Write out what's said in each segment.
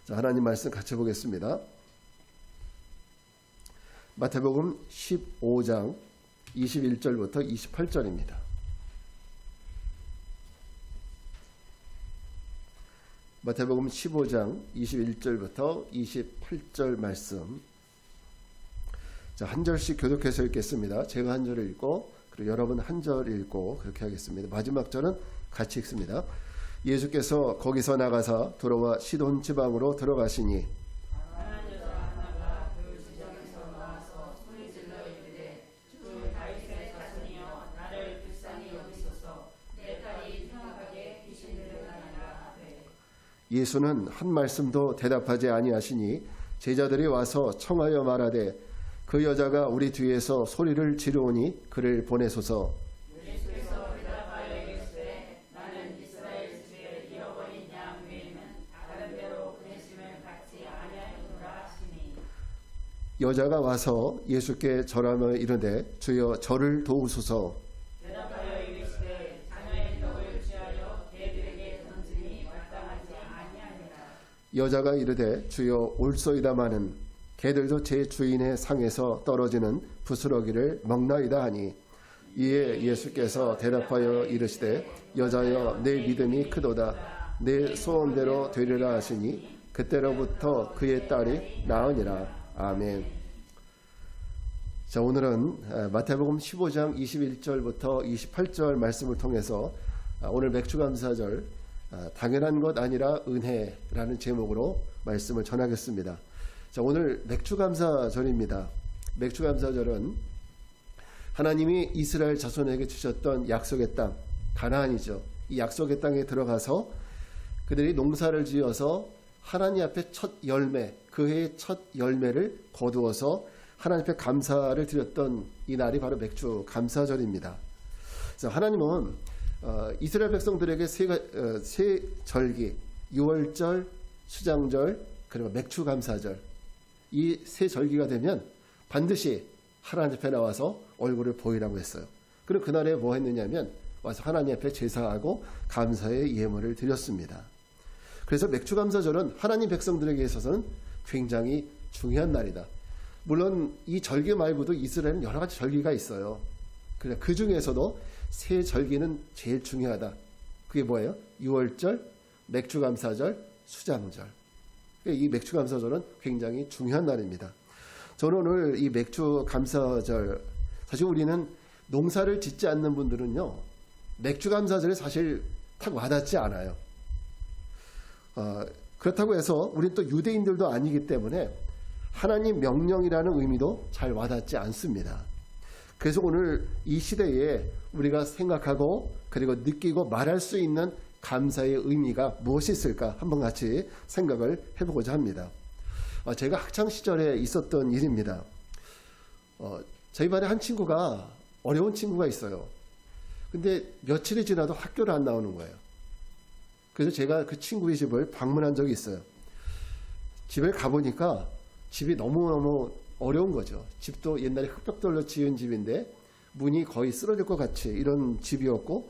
자, 하나님 말씀 같이 보겠습니다. 마태복음 15장 21절부터 28절입니다. 마태복음 15장 21절부터 28절 말씀. 자, 한 절씩 교독해서 읽겠습니다. 제가 한 절을 읽고 그리고 여러분 한 절 읽고 그렇게 하겠습니다. 마지막 절은 같이 읽습니다. 예수께서 거기서 나가사 돌아와 시돈 지방으로 들어가시니 예수는 한 말씀도 대답하지 아니하시니 제자들이 와서 청하여 말하되 그 여자가 우리 뒤에서 소리를 지르오니 그를 보내소서. 예수께서 대답하여 이르시되 나는 이스라엘 집에 잃어버린 양 외에는 다른 데로 보내심을 받지 아니하였노라 하시니 여자가 와서 예수께 절하며 이르되 주여 저를 도우소서. 대답하여 이르시되 자녀의 떡을 취하여 개들에게 던지니 마땅하지 아니하니라. 여자가 이르되 주여 올소이다마는 개들도 제 주인의 상에서 떨어지는 부스러기를 먹나이다 하니 이에 예수께서 대답하여 이르시되 여자여 내 믿음이 크도다 내 소원대로 되리라 하시니 그때로부터 그의 딸이 나으니라. 아멘. 자, 오늘은 마태복음 15장 21절부터 28절 말씀을 통해서 오늘 맥주감사절 당연한 것 아니라 은혜라는 제목으로 말씀을 전하겠습니다. 자, 오늘 맥주감사절입니다. 맥주감사절은 하나님이 이스라엘 자손에게 주셨던 약속의 땅, 가나안이죠. 이 약속의 땅에 들어가서 그들이 농사를 지어서 하나님 앞에 첫 열매, 그 해의 첫 열매를 거두어서 하나님 앞에 감사를 드렸던 이 날이 바로 맥주감사절입니다. 하나님은 이스라엘 백성들에게 세 절기, 유월절, 수장절, 그리고 맥주감사절, 이 세 절기가 되면 반드시 하나님 앞에 나와서 얼굴을 보이라고 했어요. 그리고 그날에 뭐 했느냐면 와서 하나님 앞에 제사하고 감사의 예물을 드렸습니다. 그래서 맥주감사절은 하나님 백성들에게 있어서는 굉장히 중요한 날이다. 물론 이 절기 말고도 이스라엘은 여러 가지 절기가 있어요. 그 중에서도 세 절기는 제일 중요하다. 그게 뭐예요? 유월절, 맥주감사절, 수장절. 이 맥주감사절은 굉장히 중요한 날입니다. 저는 오늘 이 맥주감사절, 사실 우리는 농사를 짓지 않는 분들은요, 맥주감사절이 사실 딱 와닿지 않아요. 그렇다고 해서 우리는 또 유대인들도 아니기 때문에 하나님 명령이라는 의미도 잘 와닿지 않습니다. 그래서 오늘 이 시대에 우리가 생각하고 그리고 느끼고 말할 수 있는 감사의 의미가 무엇이 있을까 한번 같이 생각을 해보고자 합니다. 제가 학창시절에 있었던 일입니다. 저희 반에 한 친구가 어려운 친구가 있어요. 근데 며칠이 지나도 학교를 안 나오는 거예요. 그래서 제가 그 친구의 집을 방문한 적이 있어요. 집에 가보니까 집이 너무너무 어려운 거죠. 집도 옛날에 흙벽돌로 지은 집인데 문이 거의 쓰러질 것 같이 이런 집이었고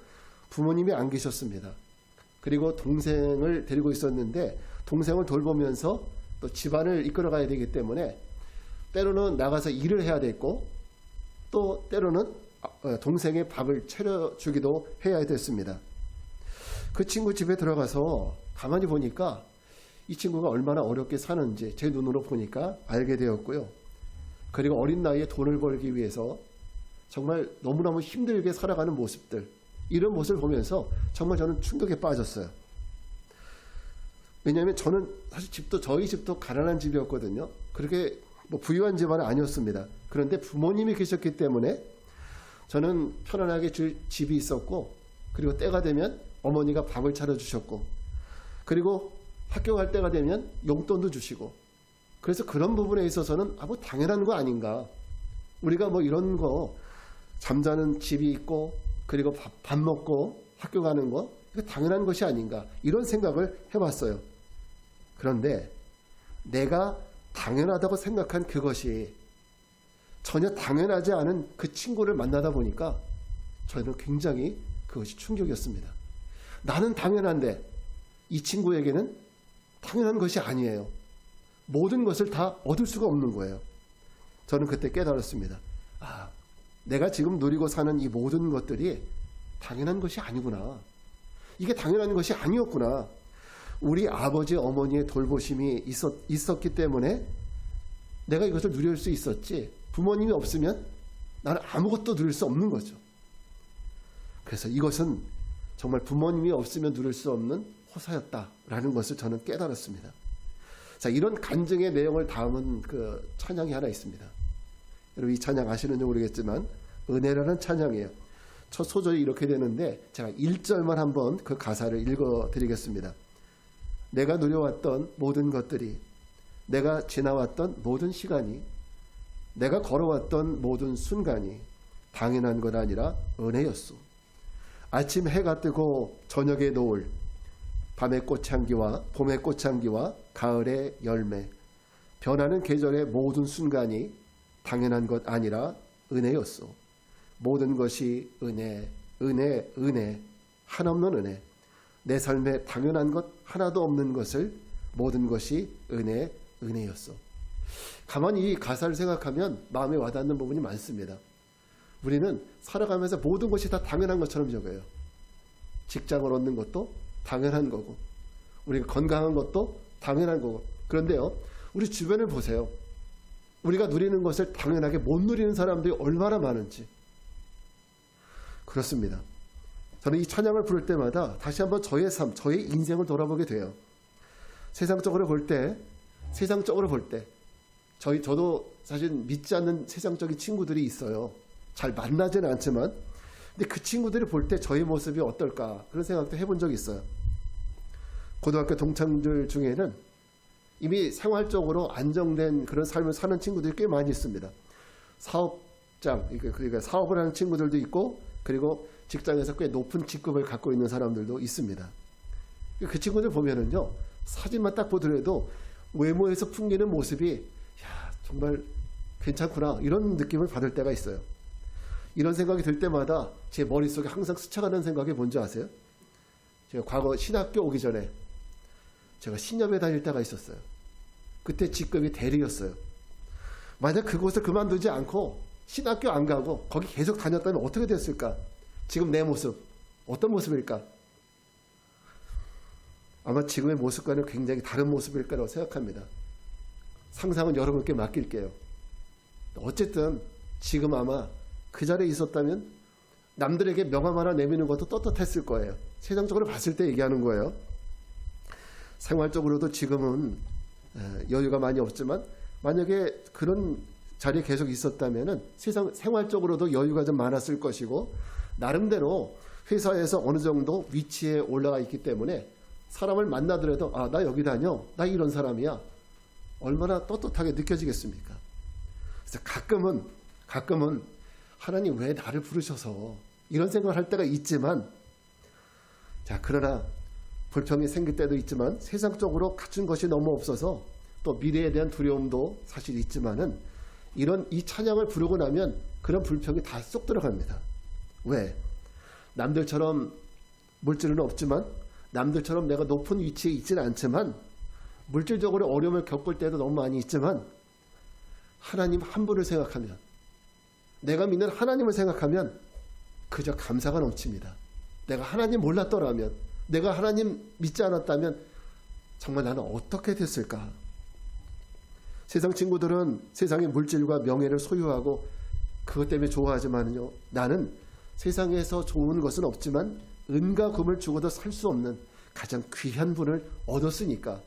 부모님이 안 계셨습니다. 그리고 동생을 데리고 있었는데 동생을 돌보면서 또 집안을 이끌어가야 되기 때문에 때로는 나가서 일을 해야 됐고 또 때로는 동생의 밥을 차려주기도 해야 됐습니다. 그 친구 집에 들어가서 가만히 보니까 이 친구가 얼마나 어렵게 사는지 제 눈으로 보니까 알게 되었고요. 그리고 어린 나이에 돈을 벌기 위해서 정말 너무너무 힘들게 살아가는 모습들, 이런 모습을 보면서 정말 저는 충격에 빠졌어요. 왜냐하면 저는 사실 저희 집도 가난한 집이었거든요. 그렇게 뭐 부유한 집안은 아니었습니다. 그런데 부모님이 계셨기 때문에 저는 편안하게 집이 있었고, 그리고 때가 되면 어머니가 밥을 차려주셨고, 그리고 학교 갈 때가 되면 용돈도 주시고, 그래서 그런 부분에 있어서는 뭐 당연한 거 아닌가. 우리가 뭐 이런 거 잠자는 집이 있고 그리고 밥 먹고 학교 가는 거 이거 당연한 것이 아닌가 이런 생각을 해봤어요. 그런데 내가 당연하다고 생각한 그것이 전혀 당연하지 않은 그 친구를 만나다 보니까 저는 굉장히 그것이 충격이었습니다. 나는 당연한데 이 친구에게는 당연한 것이 아니에요. 모든 것을 다 얻을 수가 없는 거예요. 저는 그때 깨달았습니다. 내가 지금 누리고 사는 이 모든 것들이 당연한 것이 아니구나. 이게 당연한 것이 아니었구나. 우리 아버지 어머니의 돌보심이 있었기 때문에 내가 이것을 누릴 수 있었지, 부모님이 없으면 나는 아무것도 누릴 수 없는 거죠. 그래서 이것은 정말 부모님이 없으면 누릴 수 없는 호사였다라는 것을 저는 깨달았습니다. 자, 이런 간증의 내용을 담은 그 찬양이 하나 있습니다. 여러분 이 찬양 아시는지 모르겠지만 은혜라는 찬양이에요. 첫 소절이 이렇게 되는데 제가 1절만 한번 그 가사를 읽어드리겠습니다. 내가 누려왔던 모든 것들이, 내가 지나왔던 모든 시간이, 내가 걸어왔던 모든 순간이 당연한 것 아니라 은혜였소. 아침 해가 뜨고 저녁의 노을, 밤의 꽃향기와 봄의 꽃향기와 가을의 열매, 변하는 계절의 모든 순간이 당연한 것 아니라 은혜였소. 모든 것이 은혜, 은혜, 은혜, 한없는 은혜. 내 삶에 당연한 것 하나도 없는 것을 모든 것이 은혜, 은혜였소. 가만히 이 가사를 생각하면 마음에 와닿는 부분이 많습니다. 우리는 살아가면서 모든 것이 다 당연한 것처럼 여겨요. 직장을 얻는 것도 당연한 거고, 우리가 건강한 것도 당연한 거고. 그런데요, 우리 주변을 보세요. 우리가 누리는 것을 당연하게 못 누리는 사람들이 얼마나 많은지. 그렇습니다. 저는 이 찬양을 부를 때마다 다시 한번 저의 삶, 저의 인생을 돌아보게 돼요. 세상적으로 볼 때, 저도 사실 믿지 않는 세상적인 친구들이 있어요. 잘 만나지는 않지만, 근데 그 친구들이 볼 때 저의 모습이 어떨까, 그런 생각도 해본 적이 있어요. 고등학교 동창들 중에는 이미 생활적으로 안정된 그런 삶을 사는 친구들이 꽤 많이 있습니다. 사업장, 그러니까 사업을 하는 친구들도 있고, 그리고 직장에서 꽤 높은 직급을 갖고 있는 사람들도 있습니다. 그 친구들 보면은요, 사진만 딱 보더라도 외모에서 풍기는 모습이 정말 괜찮구나, 이런 느낌을 받을 때가 있어요. 이런 생각이 들 때마다 제 머릿속에 항상 스쳐가는 생각이 뭔지 아세요? 제가 과거 신학교 오기 전에 제가 신협에 다닐 때가 있었어요. 그때 직급이 대리였어요. 만약 그곳을 그만두지 않고 신학교 안 가고 거기 계속 다녔다면 어떻게 됐을까? 지금 내 모습 어떤 모습일까? 아마 지금의 모습과는 굉장히 다른 모습일 거라고 생각합니다. 상상은 여러분께 맡길게요. 어쨌든 지금 아마 그 자리에 있었다면 남들에게 명함 하나 내미는 것도 떳떳했을 거예요. 세상적으로 봤을 때 얘기하는 거예요. 생활적으로도 지금은 여유가 많이 없지만 만약에 그런 자리에 계속 있었다면 생활적으로도 여유가 좀 많았을 것이고, 나름대로 회사에서 어느 정도 위치에 올라가 있기 때문에 사람을 만나더라도 나 여기 다녀, 나 이런 사람이야, 얼마나 떳떳하게 느껴지겠습니까? 그래서 가끔은 하나님 왜 나를 부르셔서, 이런 생각을 할 때가 있지만, 그러나 불평이 생길 때도 있지만 세상적으로 갖춘 것이 너무 없어서 또 미래에 대한 두려움도 사실 있지만은, 이 찬양을 부르고 나면 그런 불평이 다 쏙 들어갑니다. 왜? 남들처럼 물질은 없지만, 남들처럼 내가 높은 위치에 있지는 않지만, 물질적으로 어려움을 겪을 때도 너무 많이 있지만, 하나님 한 분을 생각하면, 내가 믿는 하나님을 생각하면 그저 감사가 넘칩니다. 내가 하나님 몰랐더라면, 내가 하나님 믿지 않았다면 정말 나는 어떻게 됐을까? 세상 친구들은 세상의 물질과 명예를 소유하고 그것 때문에 좋아하지만요, 나는 세상에서 좋은 것은 없지만 은과 금을 주고도 살 수 없는 가장 귀한 분을 얻었으니까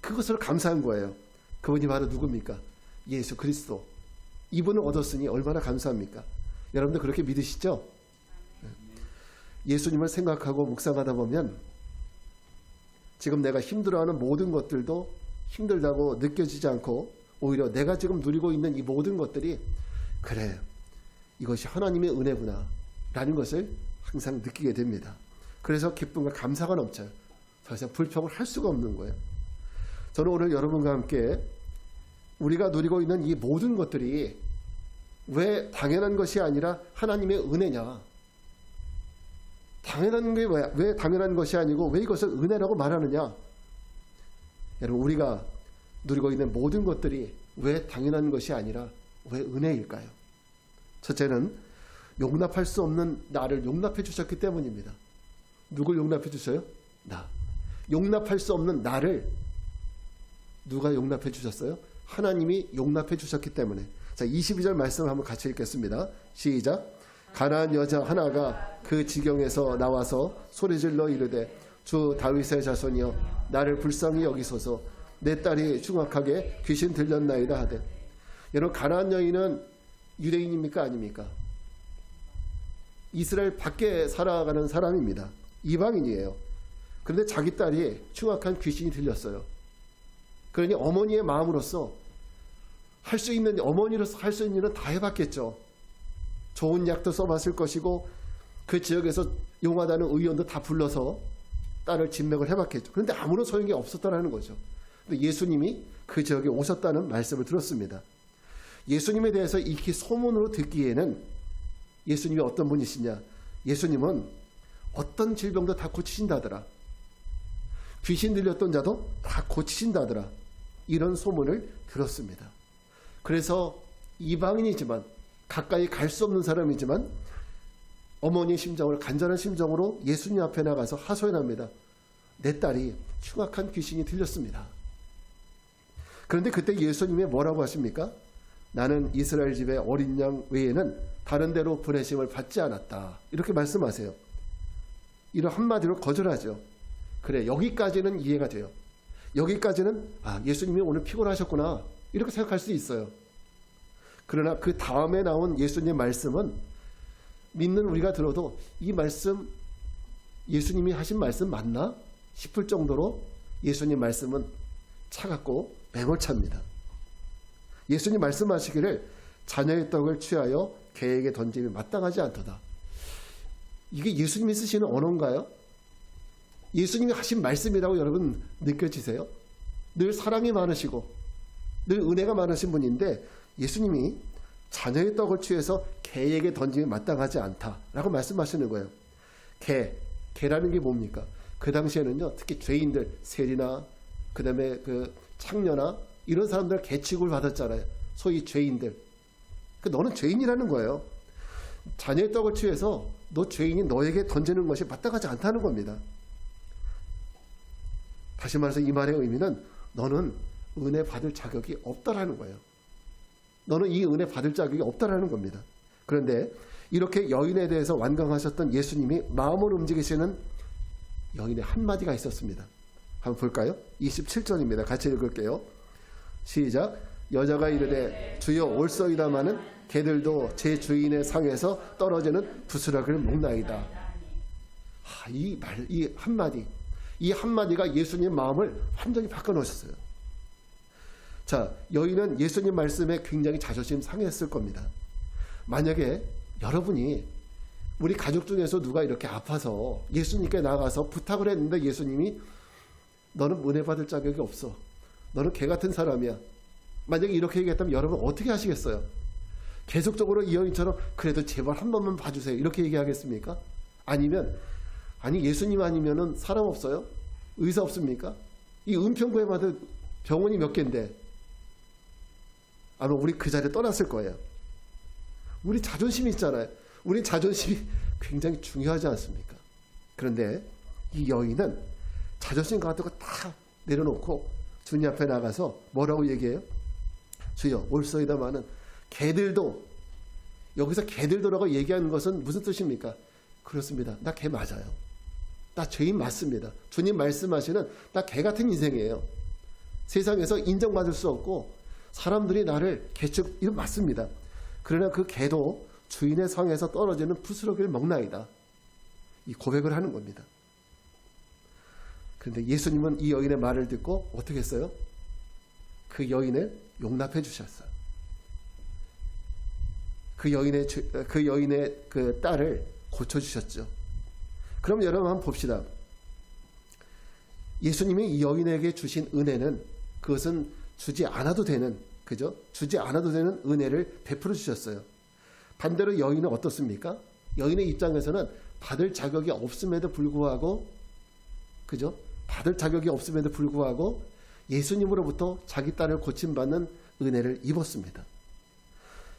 그것을 감사한 거예요. 그분이 바로 누굽니까? 예수 그리스도. 이분을 얻었으니 얼마나 감사합니까? 여러분들 그렇게 믿으시죠? 예수님을 생각하고 묵상하다 보면 지금 내가 힘들어하는 모든 것들도 힘들다고 느껴지지 않고, 오히려 내가 지금 누리고 있는 이 모든 것들이, 그래, 이것이 하나님의 은혜구나 라는 것을 항상 느끼게 됩니다. 그래서 기쁨과 감사가 넘쳐요. 더 이상 불평을 할 수가 없는 거예요. 저는 오늘 여러분과 함께 우리가 누리고 있는 이 모든 것들이 왜 당연한 것이 아니라 하나님의 은혜냐, 당연한 게 왜 당연한 것이 아니고 왜 이것을 은혜라고 말하느냐, 여러분, 우리가 누리고 있는 모든 것들이 왜 당연한 것이 아니라 왜 은혜일까요? 첫째는 용납할 수 없는 나를 용납해 주셨기 때문입니다. 누굴 용납해 주셔요? 나. 용납할 수 없는 나를 누가 용납해 주셨어요? 하나님이 용납해 주셨기 때문에. 자, 22절 말씀을 한번 같이 읽겠습니다. 시작. 가나안 여자 하나가 그 지경에서 나와서 소리질러 이르되 주 다윗의 자손이여 나를 불쌍히 여기소서 내 딸이 흉악하게 귀신 들렸나이다 하되. 여러분, 가나안 여인은 유대인입니까? 아닙니까? 이스라엘 밖에 살아가는 사람입니다. 이방인이에요. 그런데 자기 딸이 흉악한 귀신이 들렸어요. 그러니 어머니의 마음으로서 할 수 있는, 어머니로서 할 수 있는 일은 다 해봤겠죠. 좋은 약도 써봤을 것이고 그 지역에서 용하다는 의원도 다 불러서 딸을 진맥을 해봤겠죠. 그런데 아무런 소용이 없었다는 거죠. 근데 예수님이 그 지역에 오셨다는 말씀을 들었습니다. 예수님에 대해서 익히 소문으로 듣기에는 예수님이 어떤 분이시냐? 예수님은 어떤 질병도 다 고치신다더라. 귀신 들렸던 자도 다 고치신다더라. 이런 소문을 들었습니다. 그래서 이방인이지만 가까이 갈 수 없는 사람이지만 어머니의 심정을 간절한 심정으로 예수님 앞에 나가서 하소연합니다. 내 딸이 흉악한 귀신이 들렸습니다. 그런데 그때 예수님이 뭐라고 하십니까? 나는 이스라엘 집의 어린 양 외에는 다른 데로 보내심을 받지 않았다. 이렇게 말씀하세요. 이런 한마디로 거절하죠. 그래, 여기까지는 이해가 돼요. 여기까지는 예수님이 오늘 피곤하셨구나 이렇게 생각할 수 있어요. 그러나 그 다음에 나온 예수님의 말씀은 믿는 우리가 들어도 이 말씀, 예수님이 하신 말씀 맞나 싶을 정도로 예수님 말씀은 차갑고 맹월차입니다. 예수님 말씀하시기를 자녀의 떡을 취하여 개에게 던짐이 마땅하지 않도다. 이게 예수님이 쓰시는 언어인가요? 예수님이 하신 말씀이라고 여러분 느껴지세요? 늘 사랑이 많으시고 늘 은혜가 많으신 분인데 예수님이 자녀의 떡을 취해서 개에게 던짐이 마땅하지 않다라고 말씀하시는 거예요. 개라는 게 뭡니까? 그 당시에는요, 특히 죄인들, 세리나 그 다음에 그 창녀나 이런 사람들 개 취급을 받았잖아요. 소위 죄인들. 너는 죄인이라는 거예요. 자녀의 떡을 취해서 너 죄인이 너에게 던지는 것이 마땅하지 않다는 겁니다. 다시 말해서 이 말의 의미는 너는 은혜 받을 자격이 없다라는 거예요. 너는 이 은혜 받을 자격이 없다라는 겁니다. 그런데 이렇게 여인에 대해서 완강하셨던 예수님이 마음을 움직이시는 여인의 한마디가 있었습니다. 한번 볼까요? 27절입니다. 같이 읽을게요. 시작. 여자가 이르되 주여 올소이다마는 개들도 제 주인의 상에서 떨어지는 부스러기를 먹나이다. 이 한마디가 예수님의 마음을 완전히 바꿔놓으셨어요. 자, 여인은 예수님 말씀에 굉장히 자존심 상했을 겁니다. 만약에 여러분이 우리 가족 중에서 누가 이렇게 아파서 예수님께 나가서 부탁을 했는데 예수님이 너는 은혜 받을 자격이 없어. 너는 개 같은 사람이야. 만약에 이렇게 얘기했다면 여러분 어떻게 하시겠어요? 계속적으로 이 여인처럼 그래도 제발 한 번만 봐주세요. 이렇게 얘기하겠습니까? 아니면 예수님 아니면은 사람 없어요? 의사 없습니까? 이 은평구에 받은 병원이 몇 개인데 아마 우리 그 자리에 떠났을 거예요. 우리 자존심이 있잖아요. 우리 자존심이 굉장히 중요하지 않습니까? 그런데 이 여인은 자존심 같은 거 다 내려놓고 주님 앞에 나가서 뭐라고 얘기해요? 주여 올소이다마는 개들도, 여기서 개들도라고 얘기하는 것은 무슨 뜻입니까? 그렇습니다. 나 개 맞아요. 나 죄인 맞습니다. 주님 말씀하시는 나 개 같은 인생이에요. 세상에서 인정받을 수 없고 사람들이 나를 개축 이런 맞습니다. 그러나 그 개도 주인의 상에서 떨어지는 부스러기를 먹나이다. 이 고백을 하는 겁니다. 그런데 예수님은 이 여인의 말을 듣고 어떻게 했어요? 그 여인을 용납해 주셨어요. 그 여인의 그 딸을 고쳐주셨죠. 그럼 여러분 한번 봅시다. 예수님이 이 여인에게 주신 은혜는 그것은 주지 않아도 되는, 그죠? 주지 않아도 되는 은혜를 베풀어 주셨어요. 반대로 여인은 어떻습니까? 여인의 입장에서는 받을 자격이 없음에도 불구하고, 그죠? 받을 자격이 없음에도 불구하고 예수님으로부터 자기 딸을 고침받는 은혜를 입었습니다.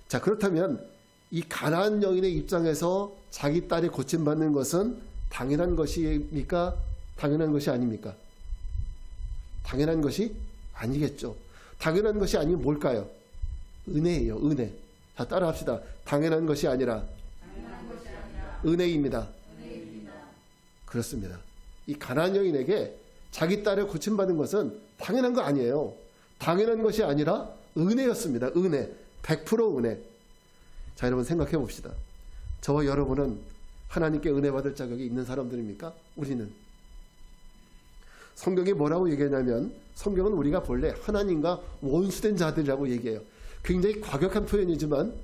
자, 그렇다면 이 가나안 여인의 입장에서 자기 딸이 고침받는 것은 당연한 것입니까? 당연한 것이 아닙니까? 당연한 것이 아니겠죠. 당연한 것이 아니면 뭘까요? 은혜예요. 은혜. 자, 따라합시다. 당연한 것이 아니라 은혜입니다. 그렇습니다. 이 가나안 여인에게 자기 딸을 고침받은 것은 당연한 거 아니에요. 당연한 것이 아니라 은혜였습니다. 은혜. 100% 은혜. 자, 여러분 생각해 봅시다. 저와 여러분은 하나님께 은혜 받을 자격이 있는 사람들입니까? 우리는. 성경이 뭐라고 얘기하냐면 성경은 우리가 본래 하나님과 원수된 자들이라고 얘기해요. 굉장히 과격한 표현이지만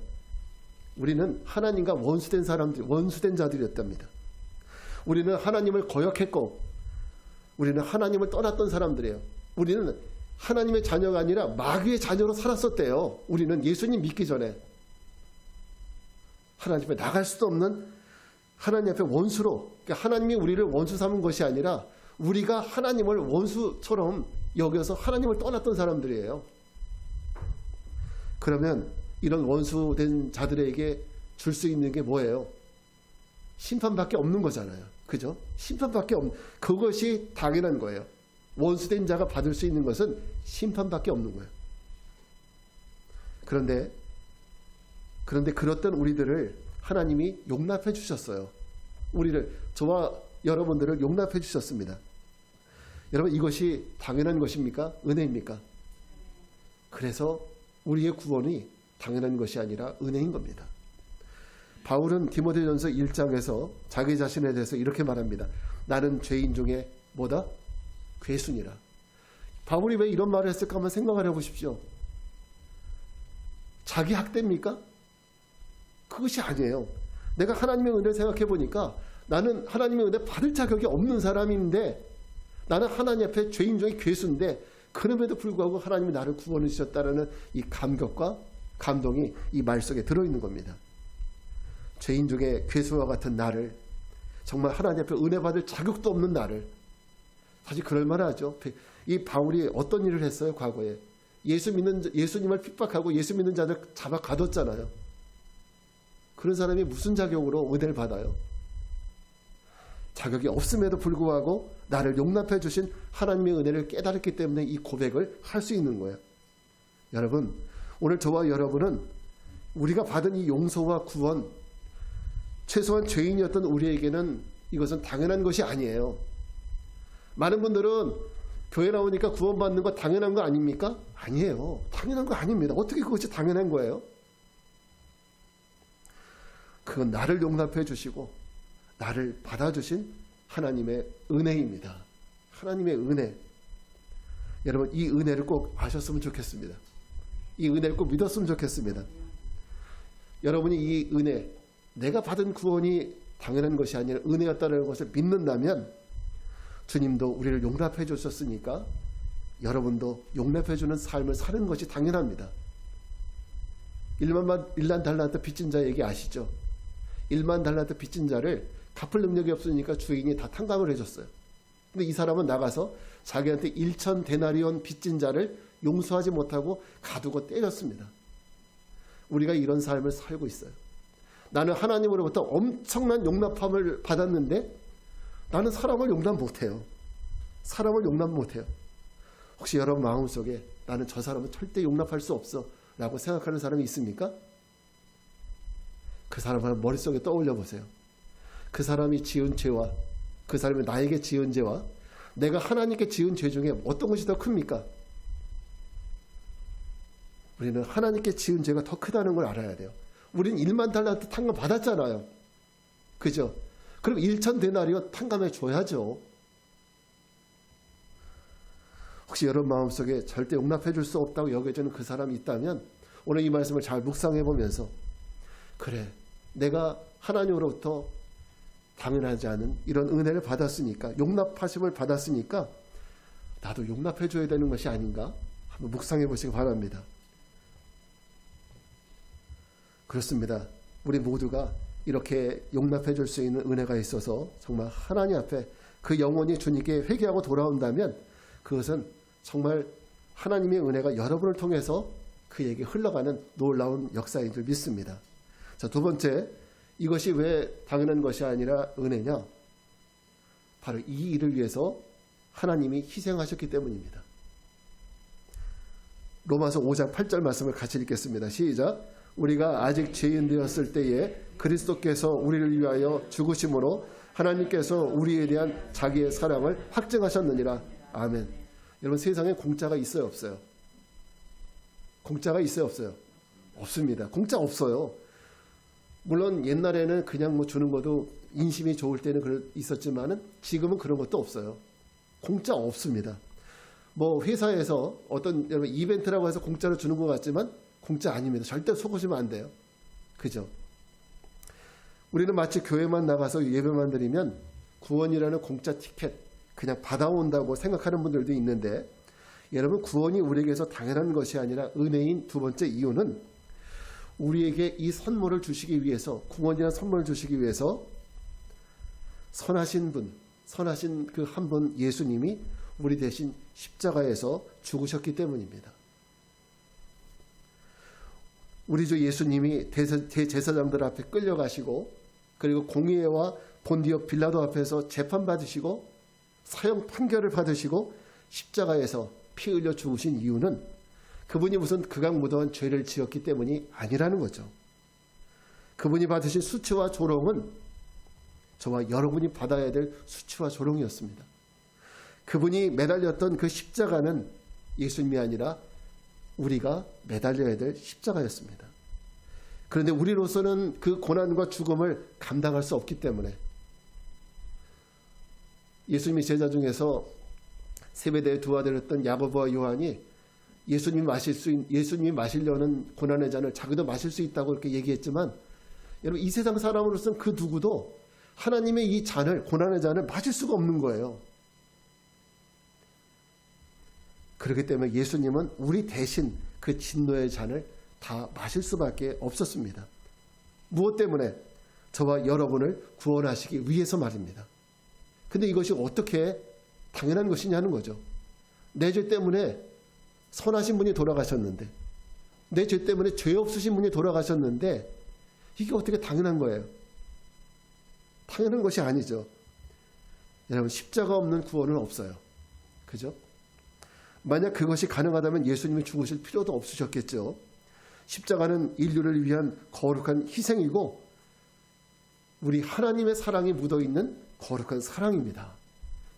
우리는 하나님과 원수된 사람들, 원수된 자들이었답니다. 우리는 하나님을 거역했고 우리는 하나님을 떠났던 사람들이에요. 우리는 하나님의 자녀가 아니라 마귀의 자녀로 살았었대요. 우리는 예수님 믿기 전에. 하나님 앞에 나갈 수도 없는 하나님 앞에 원수로, 그러니까 하나님이 우리를 원수 삼은 것이 아니라 우리가 하나님을 원수처럼 여겨서 하나님을 떠났던 사람들이에요. 그러면 이런 원수된 자들에게 줄 수 있는 게 뭐예요? 심판밖에 없는 거잖아요. 그죠? 심판밖에 없는, 그것이 당연한 거예요. 원수된 자가 받을 수 있는 것은 심판밖에 없는 거예요. 그런데 그렇던 우리들을 하나님이 용납해 주셨어요. 우리를, 저와 여러분들을 용납해 주셨습니다. 여러분, 이것이 당연한 것입니까? 은혜입니까? 그래서 우리의 구원이 당연한 것이 아니라 은혜인 겁니다. 바울은 디모데전서 1장에서 자기 자신에 대해서 이렇게 말합니다. 나는 죄인 중에 뭐다? 괴순이라. 바울이 왜 이런 말을 했을까 한번 생각을 해보십시오. 자기 학대입니까? 그것이 아니에요. 내가 하나님의 은혜를 생각해 보니까 나는 하나님의 은혜 받을 자격이 없는 사람인데, 나는 하나님 앞에 죄인 중에 괴수인데 그럼에도 불구하고 하나님이 나를 구원해 주셨다는 이 감격과 감동이 이 말 속에 들어있는 겁니다. 죄인 중에 괴수와 같은 나를, 정말 하나님 앞에 은혜 받을 자격도 없는 나를, 사실 그럴 만하죠. 이 바울이 어떤 일을 했어요? 과거에 예수님을 핍박하고 예수 믿는 자들 잡아 가뒀잖아요. 그런 사람이 무슨 자격으로 은혜를 받아요? 자격이 없음에도 불구하고 나를 용납해 주신 하나님의 은혜를 깨달았기 때문에 이 고백을 할 수 있는 거예요. 여러분, 오늘 저와 여러분은 우리가 받은 이 용서와 구원, 최소한 죄인이었던 우리에게는 이것은 당연한 것이 아니에요. 많은 분들은 교회 나오니까 구원받는 거 당연한 거 아닙니까? 아니에요. 당연한 거 아닙니다. 어떻게 그것이 당연한 거예요? 그건 나를 용납해 주시고 나를 받아주신 하나님의 은혜입니다. 하나님의 은혜. 여러분, 이 은혜를 꼭 아셨으면 좋겠습니다. 이 은혜를 꼭 믿었으면 좋겠습니다. 여러분이 이 은혜, 내가 받은 구원이 당연한 것이 아니라 은혜였다는 것을 믿는다면 주님도 우리를 용납해 주셨으니까 여러분도 용납해 주는 삶을 사는 것이 당연합니다. 1만 달란트 빚진 자 얘기 아시죠? 1만 달란트 빚진 자를 갚을 능력이 없으니까 주인이 다 탕감을 해줬어요. 근데 이 사람은 나가서 자기한테 1천 데나리온 빚진 자를 용서하지 못하고 가두고 때렸습니다. 우리가 이런 삶을 살고 있어요. 나는 하나님으로부터 엄청난 용납함을 받았는데 나는 사람을 용납 못해요. 사람을 용납 못해요. 혹시 여러분 마음속에 나는 저 사람은 절대 용납할 수 없어 라고 생각하는 사람이 있습니까? 그 사람을 머릿속에 떠올려 보세요. 그 사람이 지은 죄와 그 사람이 나에게 지은 죄와 내가 하나님께 지은 죄 중에 어떤 것이 더 큽니까? 우리는 하나님께 지은 죄가 더 크다는 걸 알아야 돼요. 우리는 1만 달란트 탕감 받았잖아요. 그죠? 그럼 1천 데나리온 탕감해 줘야죠. 혹시 여러분 마음속에 절대 용납해 줄 수 없다고 여겨지는 그 사람이 있다면 오늘 이 말씀을 잘 묵상해 보면서, 그래, 내가 하나님으로부터 당연하지 않은 이런 은혜를 받았으니까, 용납하심을 받았으니까 나도 용납해 줘야 되는 것이 아닌가 한번 묵상해 보시기 바랍니다. 그렇습니다. 우리 모두가 이렇게 용납해 줄 수 있는 은혜가 있어서 정말 하나님 앞에 그 영혼이 주님께 회개하고 돌아온다면 그것은 정말 하나님의 은혜가 여러분을 통해서 그에게 흘러가는 놀라운 역사인 줄 믿습니다. 자, 두 번째, 이것이 왜 당연한 것이 아니라 은혜냐? 바로 이 일을 위해서 하나님이 희생하셨기 때문입니다. 로마서 5장 8절 말씀을 같이 읽겠습니다. 시작. 우리가 아직 죄인 되었을 때에 그리스도께서 우리를 위하여 죽으심으로 하나님께서 우리에 대한 자기의 사랑을 확증하셨느니라. 아멘. 여러분, 세상에 공짜가 있어요, 없어요? 공짜가 있어요, 없어요? 없습니다. 공짜 없어요. 물론 옛날에는 그냥 뭐 주는 것도 인심이 좋을 때는 있었지만은 지금은 그런 것도 없어요. 공짜 없습니다. 뭐 회사에서 어떤 여러분 이벤트라고 해서 공짜로 주는 것 같지만 공짜 아닙니다. 절대 속으시면 안 돼요. 그죠? 우리는 마치 교회만 나가서 예배만 드리면 구원이라는 공짜 티켓 그냥 받아온다고 생각하는 분들도 있는데, 여러분, 구원이 우리에게서 당연한 것이 아니라 은혜인 두 번째 이유는 우리에게 이 선물을 주시기 위해서, 구원이라는 선물을 주시기 위해서 선하신 분, 선하신 그 한 분 예수님이 우리 대신 십자가에서 죽으셨기 때문입니다. 우리 주 예수님이 대제사장들 앞에 끌려가시고, 그리고 공의회와 본디오 빌라도 앞에서 재판받으시고 사형 판결을 받으시고 십자가에서 피 흘려 죽으신 이유는 그분이 무슨 극악무도한 죄를 지었기 때문이 아니라는 거죠. 그분이 받으신 수치와 조롱은 저와 여러분이 받아야 될 수치와 조롱이었습니다. 그분이 매달렸던 그 십자가는 예수님이 아니라 우리가 매달려야 될 십자가였습니다. 그런데 우리로서는 그 고난과 죽음을 감당할 수 없기 때문에 예수님의 제자 중에서 세베대의 두 아들이었던 야고보와 요한이 예수님이 마시려는 고난의 잔을 자기도 마실 수 있다고 이렇게 얘기했지만, 여러분, 이 세상 사람으로서는 그 누구도 하나님의 이 잔을, 고난의 잔을 마실 수가 없는 거예요. 그렇기 때문에 예수님은 우리 대신 그 진노의 잔을 다 마실 수밖에 없었습니다. 무엇 때문에? 저와 여러분을 구원하시기 위해서 말입니다. 근데 이것이 어떻게 당연한 것이냐는 거죠. 내 죄 때문에 선하신 분이 돌아가셨는데, 내 죄 때문에 죄 없으신 분이 돌아가셨는데, 이게 어떻게 당연한 거예요? 당연한 것이 아니죠. 여러분, 십자가 없는 구원은 없어요. 그죠? 만약 그것이 가능하다면 예수님이 죽으실 필요도 없으셨겠죠. 십자가는 인류를 위한 거룩한 희생이고 우리 하나님의 사랑이 묻어있는 거룩한 사랑입니다.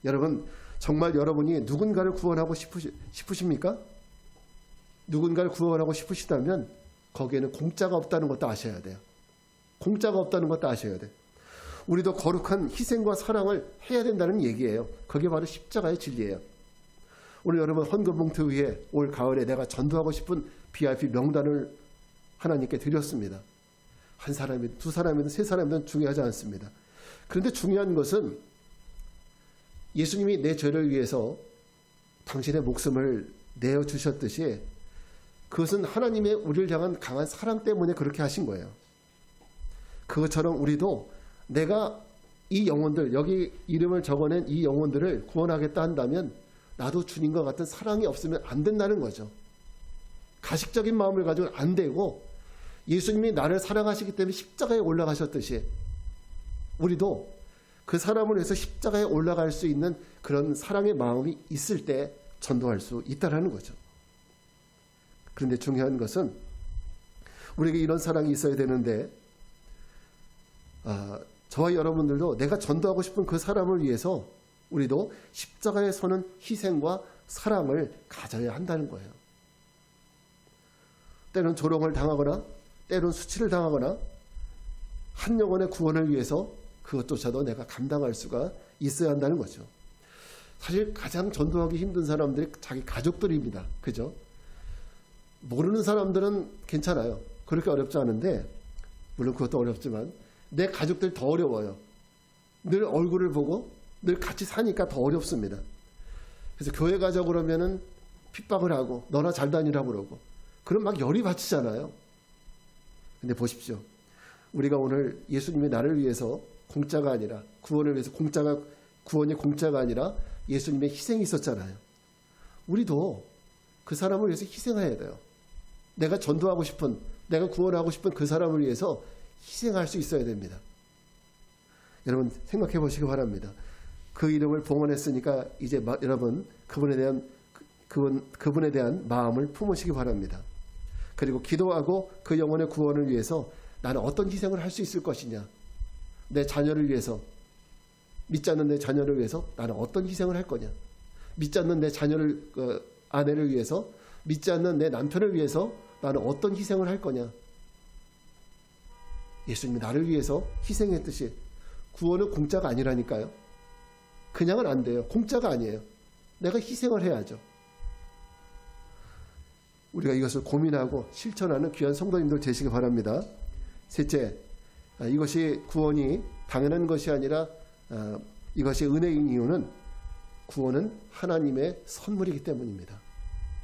여러분, 정말 여러분이 누군가를 구원하고 싶으십니까? 누군가를 구원하고 싶으시다면 거기에는 공짜가 없다는 것도 아셔야 돼요. 공짜가 없다는 것도 아셔야 돼요. 우리도 거룩한 희생과 사랑을 해야 된다는 얘기예요. 그게 바로 십자가의 진리예요. 오늘 여러분 헌금 봉투 위에 올 가을에 내가 전도하고 싶은 VIP 명단을 하나님께 드렸습니다. 한 사람이든 두 사람이든 세 사람이든 중요하지 않습니다. 그런데 중요한 것은 예수님이 내 죄를 위해서 당신의 목숨을 내어주셨듯이 그것은 하나님의 우리를 향한 강한 사랑 때문에 그렇게 하신 거예요. 그것처럼 우리도 내가 이 영혼들, 여기 이름을 적어낸 이 영혼들을 구원하겠다 한다면 나도 주님과 같은 사랑이 없으면 안 된다는 거죠. 가식적인 마음을 가지고는 안 되고, 예수님이 나를 사랑하시기 때문에 십자가에 올라가셨듯이 우리도 그 사람을 위해서 십자가에 올라갈 수 있는 그런 사랑의 마음이 있을 때 전도할 수 있다는 거죠. 그런데 중요한 것은 우리에게 이런 사랑이 있어야 되는데, 저와 여러분들도 내가 전도하고 싶은 그 사람을 위해서 우리도 십자가에 서는 희생과 사랑을 가져야 한다는 거예요. 때론 조롱을 당하거나 때론 수치를 당하거나 한 영혼의 구원을 위해서 그것조차도 내가 감당할 수가 있어야 한다는 거죠. 사실 가장 전도하기 힘든 사람들이 자기 가족들입니다. 그죠? 모르는 사람들은 괜찮아요. 그렇게 어렵지 않은데, 물론 그것도 어렵지만 내 가족들 더 어려워요. 늘 얼굴을 보고 늘 같이 사니까 더 어렵습니다. 그래서 교회 가자고 그러면은 핍박을 하고 너나 잘 다니라고 그러고, 그럼 막 열이 받치잖아요. 근데 보십시오. 우리가 오늘 예수님이 나를 위해서 공짜가 아니라, 구원을 위해서 구원이 공짜가 아니라 예수님의 희생이 있었잖아요. 우리도 그 사람을 위해서 희생해야 돼요. 내가 전도하고 싶은, 내가 구원하고 싶은 그 사람을 위해서 희생할 수 있어야 됩니다. 여러분 생각해 보시기 바랍니다. 그 이름을 봉헌했으니까 이제 여러분 그분에 대한 마음을 품으시기 바랍니다. 그리고 기도하고 그 영혼의 구원을 위해서 나는 어떤 희생을 할 수 있을 것이냐. 내 자녀를 위해서, 믿지 않는 내 자녀를 위해서 나는 어떤 희생을 할 거냐. 믿지 않는 내 자녀를, 아내를 위해서, 믿지 않는 내 남편을 위해서 나는 어떤 희생을 할 거냐. 예수님이 나를 위해서 희생했듯이 구원은 공짜가 아니라니까요. 그냥은 안 돼요. 공짜가 아니에요. 내가 희생을 해야죠. 우리가 이것을 고민하고 실천하는 귀한 성도님들 되시기 바랍니다. 셋째, 이것이 구원이 당연한 것이 아니라 이것이 은혜인 이유는 구원은 하나님의 선물이기 때문입니다.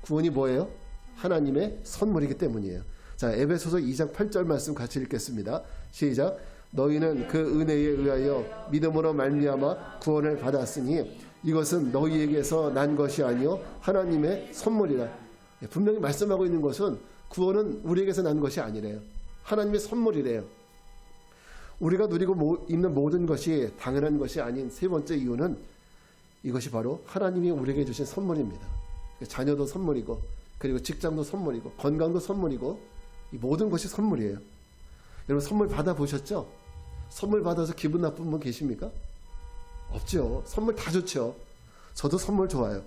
구원이 뭐예요? 하나님의 선물이기 때문이에요. 자, 에베소서 2장 8절 말씀 같이 읽겠습니다. 시작. 너희는 그 은혜에 의하여 믿음으로 말미암아 구원을 받았으니 이것은 너희에게서 난 것이 아니요 하나님의 선물이라. 분명히 말씀하고 있는 것은 구원은 우리에게서 난 것이 아니래요. 하나님의 선물이래요. 우리가 누리고 있는 모든 것이 당연한 것이 아닌 세 번째 이유는 이것이 바로 하나님이 우리에게 주신 선물입니다. 자녀도 선물이고, 그리고 직장도 선물이고, 건강도 선물이고, 이 모든 것이 선물이에요. 여러분 선물 받아보셨죠? 선물 받아서 기분 나쁜 분 계십니까? 없죠. 선물 다 좋죠. 저도 선물 좋아요.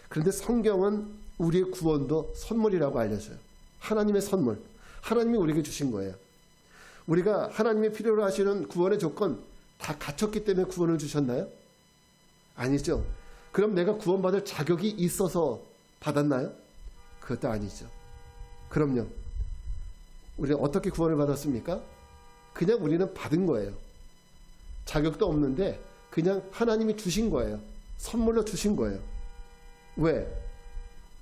그런데 성경은 우리의 구원도 선물이라고 알려줘요. 하나님의 선물. 하나님이 우리에게 주신 거예요. 우리가 하나님이 필요로 하시는 구원의 조건 다 갖췄기 때문에 구원을 주셨나요? 아니죠. 그럼 내가 구원받을 자격이 있어서 받았나요? 그것도 아니죠. 그럼요. 우리가 어떻게 구원을 받았습니까? 그냥 우리는 받은 거예요. 자격도 없는데 그냥 하나님이 주신 거예요. 선물로 주신 거예요. 왜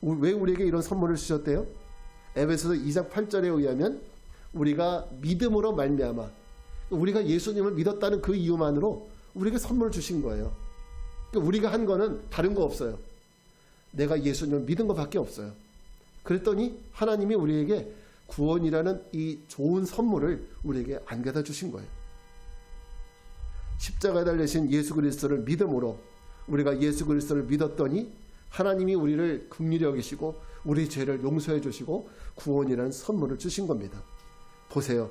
우리에게 이런 선물을 주셨대요? 에베소서 2장 8절에 의하면 우리가 믿음으로 말미암아, 우리가 예수님을 믿었다는 그 이유만으로 우리에게 선물을 주신 거예요. 그러니까 우리가 한 거는 다른 거 없어요. 내가 예수님을 믿은 것밖에 없어요. 그랬더니 하나님이 우리에게 구원이라는 이 좋은 선물을 우리에게 안겨다 주신 거예요. 십자가에 달리신 예수 그리스도를 믿음으로 우리가 예수 그리스도를 믿었더니 하나님이 우리를 긍휼히 여기시고 우리 죄를 용서해 주시고 구원이라는 선물을 주신 겁니다. 보세요.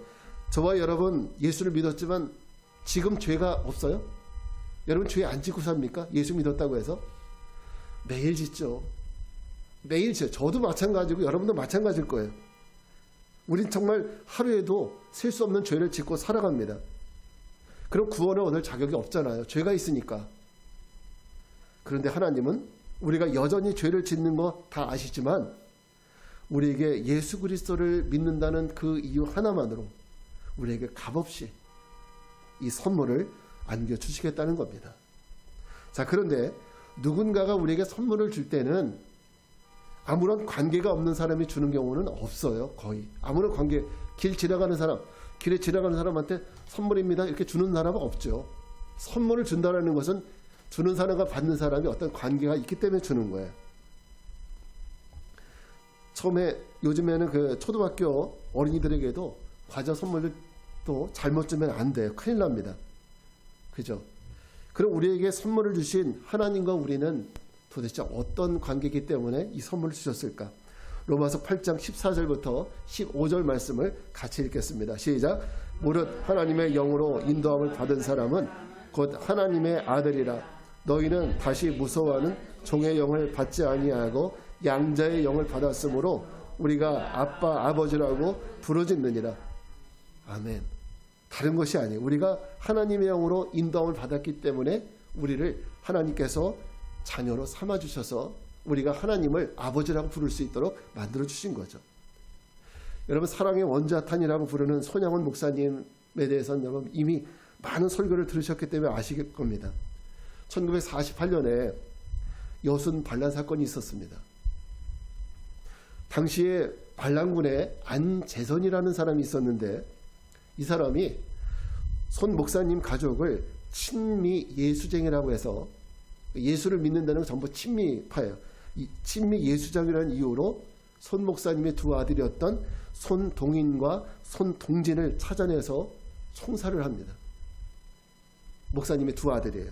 저와 여러분 예수를 믿었지만 지금 죄가 없어요? 여러분 죄 안 짓고 삽니까? 예수 믿었다고 해서? 매일 짓죠. 매일 짓죠. 저도 마찬가지고 여러분도 마찬가지일 거예요. 우린 정말 하루에도 셀 수 없는 죄를 짓고 살아갑니다. 그럼 구원을 얻을 자격이 없잖아요. 죄가 있으니까. 그런데 하나님은 우리가 여전히 죄를 짓는 거 다 아시지만 우리에게 예수 그리스도를 믿는다는 그 이유 하나만으로 우리에게 값없이 이 선물을 안겨주시겠다는 겁니다. 자, 그런데 누군가가 우리에게 선물을 줄 때는 아무런 관계가 없는 사람이 주는 경우는 없어요. 거의. 아무런 관계, 길에 지나가는 사람한테 선물입니다 이렇게 주는 사람은 없죠. 선물을 준다는 것은 주는 사람과 받는 사람이 어떤 관계가 있기 때문에 주는 거예요. 처음에 요즘에는 그 초등학교 어린이들에게도 과자 선물을 또 잘못 주면 안 돼요. 큰일 납니다. 그죠? 그럼 우리에게 선물을 주신 하나님과 우리는 도대체 어떤 관계이기 때문에 이 선물을 주셨을까? 로마서 8장 14절부터 15절 말씀을 같이 읽겠습니다. 시작. 무릇 하나님의 영으로 인도함을 받은 사람은 곧 하나님의 아들이라. 너희는 다시 무서워하는 종의 영을 받지 아니하고 양자의 영을 받았으므로 우리가 아빠 아버지라고 부르짖느니라. 아멘. 다른 것이 아니에요. 우리가 하나님의 영으로 인도함을 받았기 때문에 우리를 하나님께서 자녀로 삼아주셔서 우리가 하나님을 아버지라고 부를 수 있도록 만들어주신 거죠. 여러분 사랑의 원자탄이라고 부르는 손양원 목사님에 대해서는 여러분 이미 많은 설교를 들으셨기 때문에 아실 겁니다. 1948년에 여순 반란 사건이 있었습니다. 당시에 반란군에 안재선이라는 사람이 있었는데 이 사람이 손 목사님 가족을 친미 예수쟁이라고 해서 예수를 믿는다는 건 전부 친미파예요. 이 친미 예수장이라는 이유로 손 목사님의 두 아들이었던 손동인과 손동진을 찾아내서 총살을 합니다. 목사님의 두 아들이에요.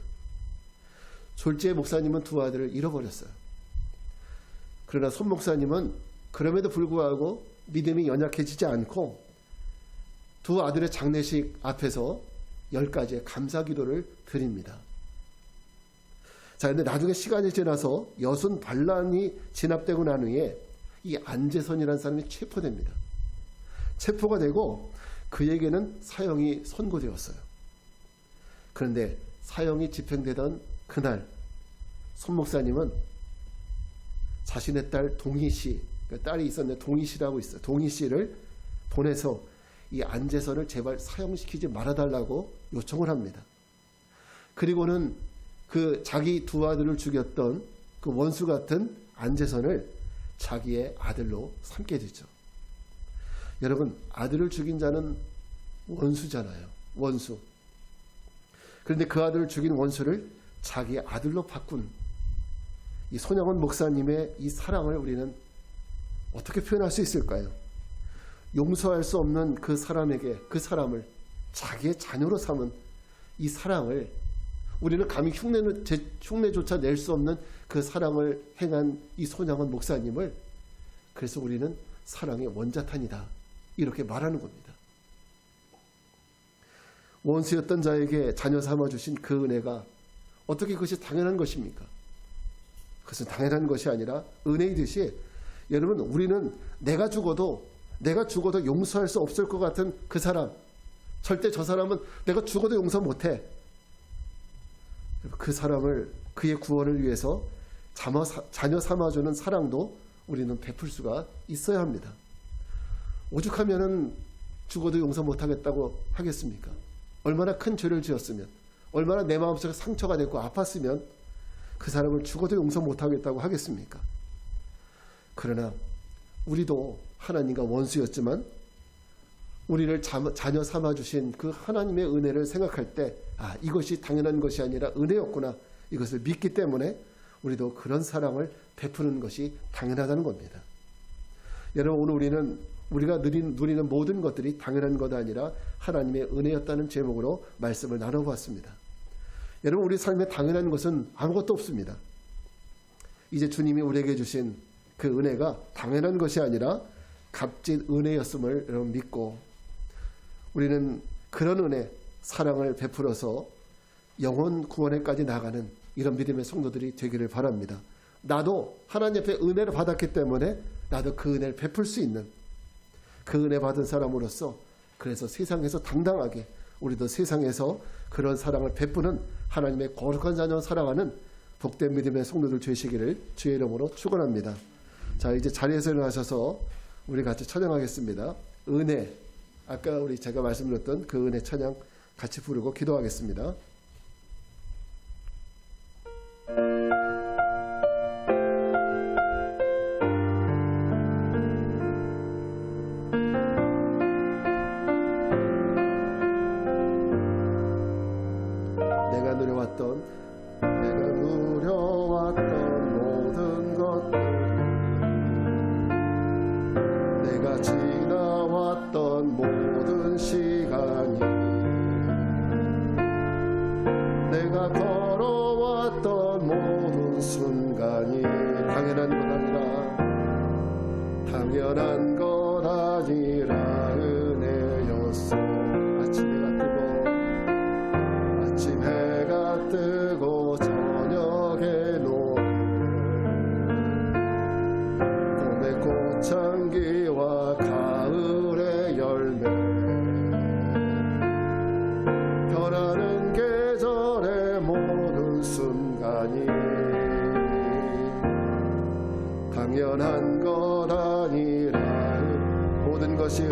졸지에 목사님은 두 아들을 잃어버렸어요. 그러나 손 목사님은 그럼에도 불구하고 믿음이 연약해지지 않고 두 아들의 장례식 앞에서 10가지의 감사 기도를 드립니다. 자, 근데 나중에 시간이 지나서 여순 반란이 진압되고 난 후에 이 안재선이라는 사람이 체포됩니다. 체포가 되고 그에게는 사형이 선고되었어요. 그런데 사형이 집행되던 그날 손 목사님은 자신의 딸 동희씨, 딸이 있었는데 동희씨라고 있어요. 동희씨를 보내서 이 안재선을 제발 사형시키지 말아달라고 요청을 합니다. 그리고는 그 자기 두 아들을 죽였던 그 원수 같은 안재선을 자기의 아들로 삼게 되죠. 여러분, 아들을 죽인 자는 원수잖아요. 원수. 그런데 그 아들을 죽인 원수를 자기의 아들로 바꾼 이 손영원 목사님의 이 사랑을 우리는 어떻게 표현할 수 있을까요? 용서할 수 없는 그 사람에게 그 사람을 자기의 자녀로 삼은 이 사랑을 우리는 감히 흉내조차 낼 수 없는 그 사랑을 행한 이 손영원 목사님을 그래서 우리는 사랑의 원자탄이다 이렇게 말하는 겁니다. 원수였던 자에게 자녀 삼아주신 그 은혜가 어떻게 그것이 당연한 것입니까? 그것은 당연한 것이 아니라 은혜이듯이 여러분 우리는 내가 죽어도 용서할 수 없을 것 같은 그 사람, 절대 저 사람은 내가 죽어도 용서 못해. 그 사람을 그의 구원을 위해서 자녀 삼아주는 사랑도 우리는 베풀 수가 있어야 합니다. 오죽하면은 죽어도 용서 못하겠다고 하겠습니까? 얼마나 큰 죄를 지었으면, 얼마나 내 마음속에 상처가 됐고 아팠으면 그 사람을 죽어도 용서 못하겠다고 하겠습니까? 그러나 우리도 하나님과 원수였지만 우리를 자녀 삼아주신 그 하나님의 은혜를 생각할 때 이것이 당연한 것이 아니라 은혜였구나 이것을 믿기 때문에 우리도 그런 사랑을 베푸는 것이 당연하다는 겁니다. 여러분 오늘 우리는 우리가 누리는 모든 것들이 당연한 것 아니라 하나님의 은혜였다는 제목으로 말씀을 나눠보았습니다. 여러분 우리 삶에 당연한 것은 아무것도 없습니다. 이제 주님이 우리에게 주신 그 은혜가 당연한 것이 아니라 값진 은혜였음을 여러분 믿고 우리는 그런 은혜, 사랑을 베풀어서 영혼 구원에까지 나가는 이런 믿음의 성도들이 되기를 바랍니다. 나도 하나님 앞에 은혜를 받았기 때문에 나도 그 은혜를 베풀 수 있는 그 은혜 받은 사람으로서 그래서 세상에서 당당하게 우리도 세상에서 그런 사랑을 베푸는 하나님의 거룩한 자녀 사랑하는 복된 믿음의 성도들 되시기를 주의 이름으로 축원합니다. 자, 이제 자리에서 일어나셔서 우리 같이 찬양하겠습니다. 은혜, 아까 제가 말씀드렸던 그 은혜 찬양 같이 부르고 기도하겠습니다. 내가 누려왔던 모든 것들, 내가 지나왔던 모든 시간이, 내가 걸어왔던 모든 순간이 당연한 것 아니라 은혜였어. 아침 해가 뜨고 저녁에 봄의 꽃향기와 가을의 열매, 변하는 계절의 모든 순간이 당연한 것 아니라 모든 것이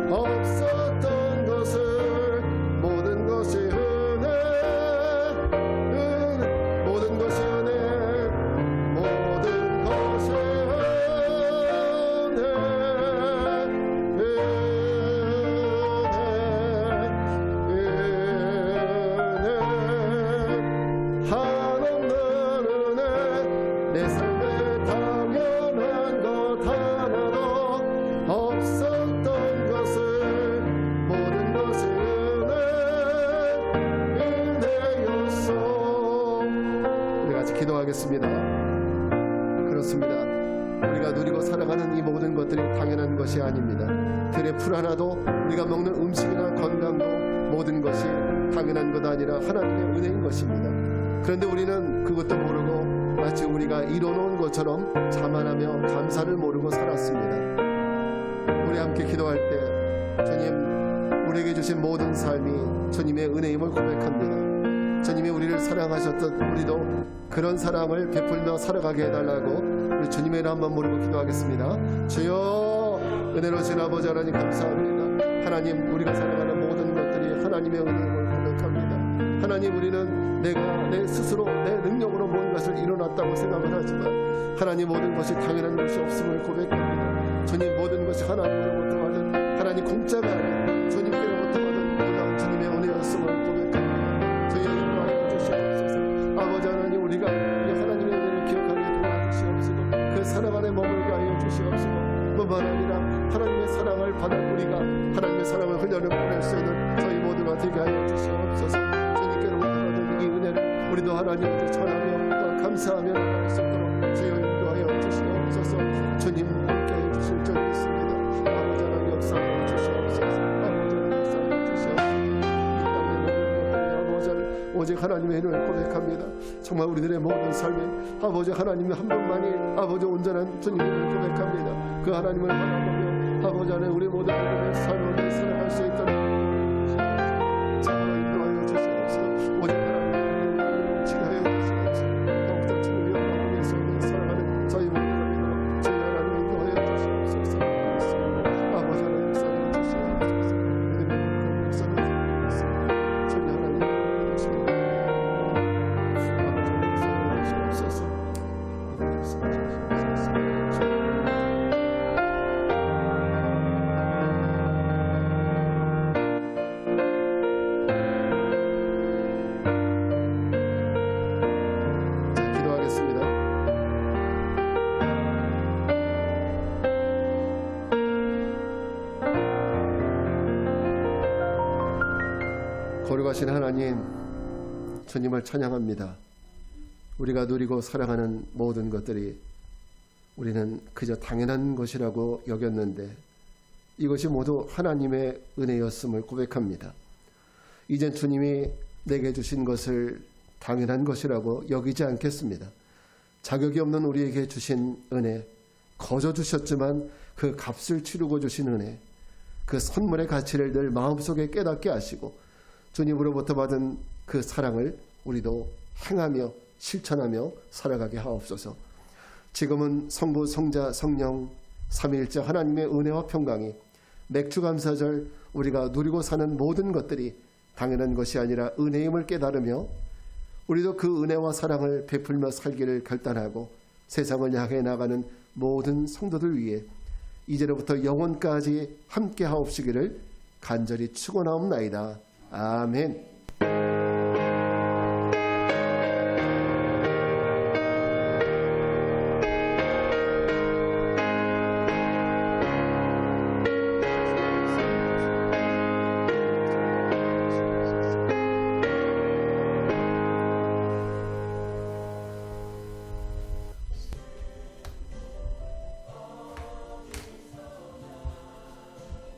없었던 것을 모든 것이 은혜 같이 기도하겠습니다. 그렇습니다. 우리가 누리고 살아가는 이 모든 것들이 당연한 것이 아닙니다. 들의 풀 하나도, 우리가 먹는 음식이나 건강도 모든 것이 당연한 것 아니라 하나님의 은혜인 것입니다. 그런데 우리는 그것도 모르고 마치 우리가 이뤄놓은 것처럼 자만하며 감사를 모르고 살았습니다. 우리 함께 기도할 때 주님, 우리에게 주신 모든 삶이 주님의 은혜임을 고백합니다. 주님이 우리를 사랑하셨듯 우리도 그런 사랑을 베풀며 살아가게 해달라고 우리 주님의 이름 한번 부르고 기도하겠습니다. 주여, 은혜로우신 아버지 하나님 감사합니다. 하나님, 우리가 살아가는 모든 것들이 하나님의 은혜임을 고백합니다. 하나님, 우리는 내가 내 스스로 내 능력으로 모든 것을 이뤄놨다고 생각을 하지만 하나님, 모든 것이 당연한 것이 없음을 고백합니다. 주님, 모든 것이 하나님으로부터 받은, 하나님 공짜가 아닌 주님께로부터 받은 놀라운 주님의 은혜였음을 고백합니다. 저희의 인도하여 주시옵소서. 아버지 하나님, 우리가 이 하나님의 은혜를 기억하게 도와주시옵소서. 그 사랑 안에 머물게 하여 주시옵소서. 뿐만 아니라 하나님의 사랑을 받은 우리가 하나님의 사랑을 흘려보낼 수 있는 저희 모두가 되게 하여 주시옵소서. 주님께로부터 받은 이 은혜를 우리도 하나님께 전하며 감사하며 나갈 수 있도록 주여 인도하여 주시옵소서. 주님 함께 해주실 줄 믿습니다. 아버지 하나님 역사하여 주시옵소서. 아버지 하나님 역사하여 주시옵소서. 이 땅의 모든 것들이 아버지 하나님 오직 하나님의 이름을 고백합니다. 정말 우리들의 모든 삶에 아버지 하나님이 한 분만이 아버지 온전한 주님을 고백합니다. 그 하나님을 바라보며 아버지 하나님 우리 모두들의 삶을 살아갈 수 있도록 인도하여 주시옵소서. 오직 하나님을 지도하여 주시옵소서. 더욱더 주님의 영광을 위해서 살아가는 저희 모두가 믿어 주의 하나님 인도하여 주시옵소서. 아버지 하나님 역사하여 주시옵소서. 믿음의 역사를 주시옵소서. 주의 하나님 주시옵소서. 거룩하신 하나님, 주님을 찬양합니다. 우리가 누리고 살아가는 모든 것들이 우리는 그저 당연한 것이라고 여겼는데 이것이 모두 하나님의 은혜였음을 고백합니다. 이젠 주님이 내게 주신 것을 당연한 것이라고 여기지 않겠습니다. 자격이 없는 우리에게 주신 은혜, 거저 주셨지만 그 값을 치르고 주신 은혜, 그 선물의 가치를 늘 마음속에 깨닫게 하시고 주님으로부터 받은 그 사랑을 우리도 행하며 실천하며 살아가게 하옵소서. 지금은 성부, 성자, 성령 삼위일체 하나님의 은혜와 평강이 맥주감사절 우리가 누리고 사는 모든 것들이 당연한 것이 아니라 은혜임을 깨달으며 우리도 그 은혜와 사랑을 베풀며 살기를 결단하고 세상을 향해 나가는 모든 성도들 위해 이제로부터 영원까지 함께 하옵시기를 간절히 축원하옵나이다. 아멘.